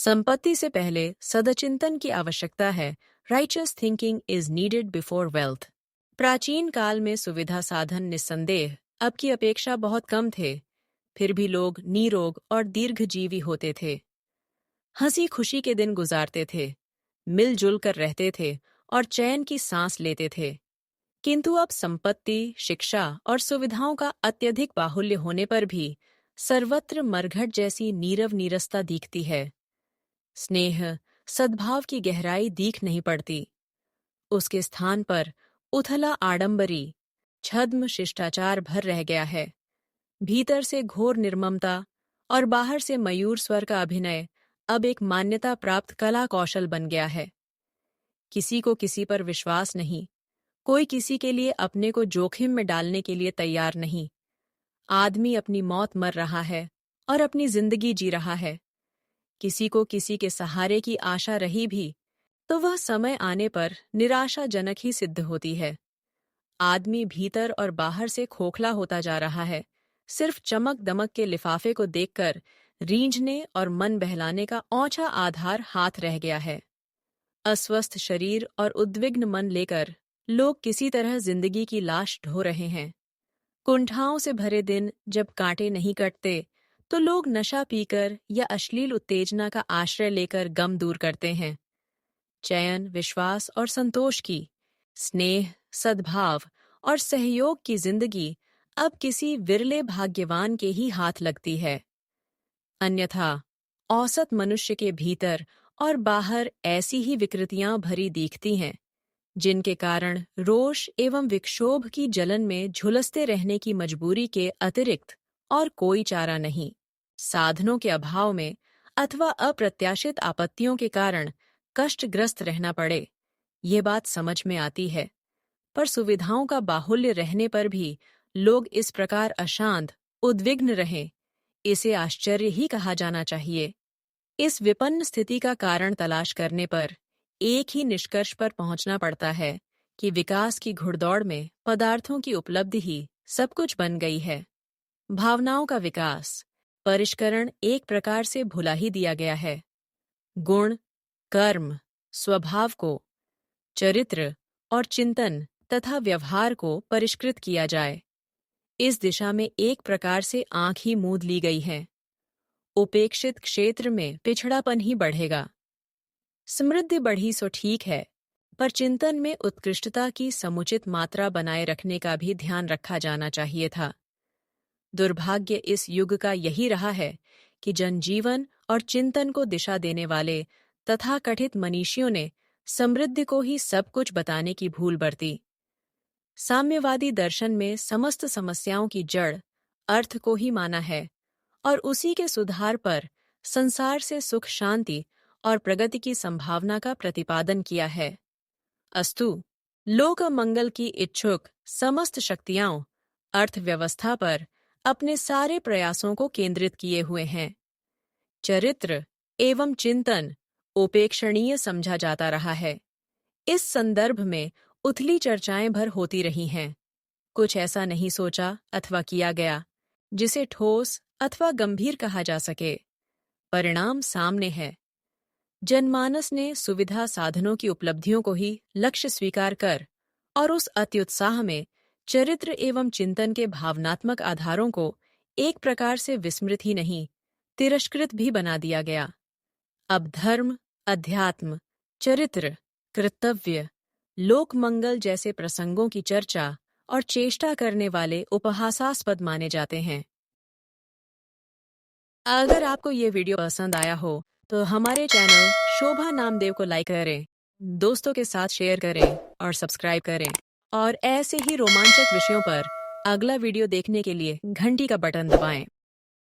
संपत्ति से पहले सदचिंतन की आवश्यकता है। Righteous thinking is needed before wealth. प्राचीन काल में सुविधा साधन निस्संदेह अब की अपेक्षा बहुत कम थे, फिर भी लोग निरोग और दीर्घजीवी होते थे। हंसी खुशी के दिन गुजारते थे, मिलजुल कर रहते थे और चैन की सांस लेते थे। किंतु अब संपत्ति, शिक्षा और सुविधाओं का अत्यधिक बाहुल्य होने पर भी सर्वत्र मरघट जैसी नीरव नीरसता दिखती है। स्नेह, सद्भाव की गहराई दीख नहीं पड़ती। उसके स्थान पर उथला आडंबरी, छद्म शिष्टाचार भर रह गया है। भीतर से घोर निर्ममता और बाहर से मयूर स्वर का अभिनय अब एक मान्यता प्राप्त कला कौशल बन गया है। किसी को किसी पर विश्वास नहीं, कोई किसी के लिए अपने को जोखिम में डालने के लिए तैयार नहीं। आदमी अपनी मौत मर रहा है और अपनी जिंदगी जी रहा है। किसी को किसी के सहारे की आशा रही भी तो वह समय आने पर निराशाजनक ही सिद्ध होती है। आदमी भीतर और बाहर से खोखला होता जा रहा है। सिर्फ चमक दमक के लिफाफे को देखकर रींझने और मन बहलाने का औंचा आधार हाथ रह गया है। अस्वस्थ शरीर और उद्विग्न मन लेकर लोग किसी तरह जिंदगी की लाश ढो रहे हैं। कुंठाओं से भरे दिन जब कांटे नहीं कटते तो लोग नशा पीकर या अश्लील उत्तेजना का आश्रय लेकर गम दूर करते हैं। चयन, विश्वास और संतोष की, स्नेह, सद्भाव और सहयोग की जिंदगी अब किसी विरले भाग्यवान के ही हाथ लगती है। अन्यथा औसत मनुष्य के भीतर और बाहर ऐसी ही विकृतियां भरी दिखती हैं, जिनके कारण रोष एवं विक्षोभ की जलन में झुलसते रहने की मजबूरी के अतिरिक्त और कोई चारा नहीं। साधनों के अभाव में अथवा अप्रत्याशित आपत्तियों के कारण कष्टग्रस्त रहना पड़े, ये बात समझ में आती है। पर सुविधाओं का बाहुल्य रहने पर भी लोग इस प्रकार अशांत, उद्विग्न रहें, इसे आश्चर्य ही कहा जाना चाहिए। इस विपन्न स्थिति का कारण तलाश करने पर एक ही निष्कर्ष पर पहुंचना पड़ता है कि विकास की घुड़दौड़ में पदार्थों की उपलब्धि ही सब कुछ बन गई है। भावनाओं का विकास, परिष्करण एक प्रकार से भुला ही दिया गया है। गुण, कर्म, स्वभाव को, चरित्र और चिंतन तथा व्यवहार को परिष्कृत किया जाए, इस दिशा में एक प्रकार से आंख ही मूंद ली गई है। उपेक्षित क्षेत्र में पिछड़ापन ही बढ़ेगा। समृद्धि बढ़ी सो ठीक है, पर चिंतन में उत्कृष्टता की समुचित मात्रा बनाए रखने का भी ध्यान रखा जाना चाहिए था। दुर्भाग्य इस युग का यही रहा है कि जनजीवन और चिंतन को दिशा देने वाले तथाकथित मनीषियों ने समृद्धि को ही सब कुछ बताने की भूल बरती। साम्यवादी दर्शन में समस्त समस्याओं की जड़ अर्थ को ही माना है और उसी के सुधार पर संसार से सुख, शांति और प्रगति की संभावना का प्रतिपादन किया है। अस्तु, लोक मंगल की इच्छुक समस्त शक्तियां अर्थव्यवस्था पर अपने सारे प्रयासों को केंद्रित किए हुए हैं। चरित्र एवं चिंतन उपेक्षणीय समझा जाता रहा है। इस संदर्भ में उथली चर्चाएं भर होती रही हैं। कुछ ऐसा नहीं सोचा अथवा किया गया जिसे ठोस अथवा गंभीर कहा जा सके। परिणाम सामने है। जनमानस ने सुविधा साधनों की उपलब्धियों को ही लक्ष्य स्वीकार कर और उस अत्युत्साह में चरित्र एवं चिंतन के भावनात्मक आधारों को एक प्रकार से विस्मृत ही नहीं, तिरस्कृत भी बना दिया गया। अब धर्म, अध्यात्म, चरित्र, कर्तव्य, लोकमंगल जैसे प्रसंगों की चर्चा और चेष्टा करने वाले उपहासास्पद माने जाते हैं। अगर आपको ये वीडियो पसंद आया हो तो हमारे चैनल शोभा नामदेव को लाइक करें, दोस्तों के साथ शेयर करें और सब्सक्राइब करें। और ऐसे ही रोमांचक विषयों पर अगला वीडियो देखने के लिए घंटी का बटन दबाएं।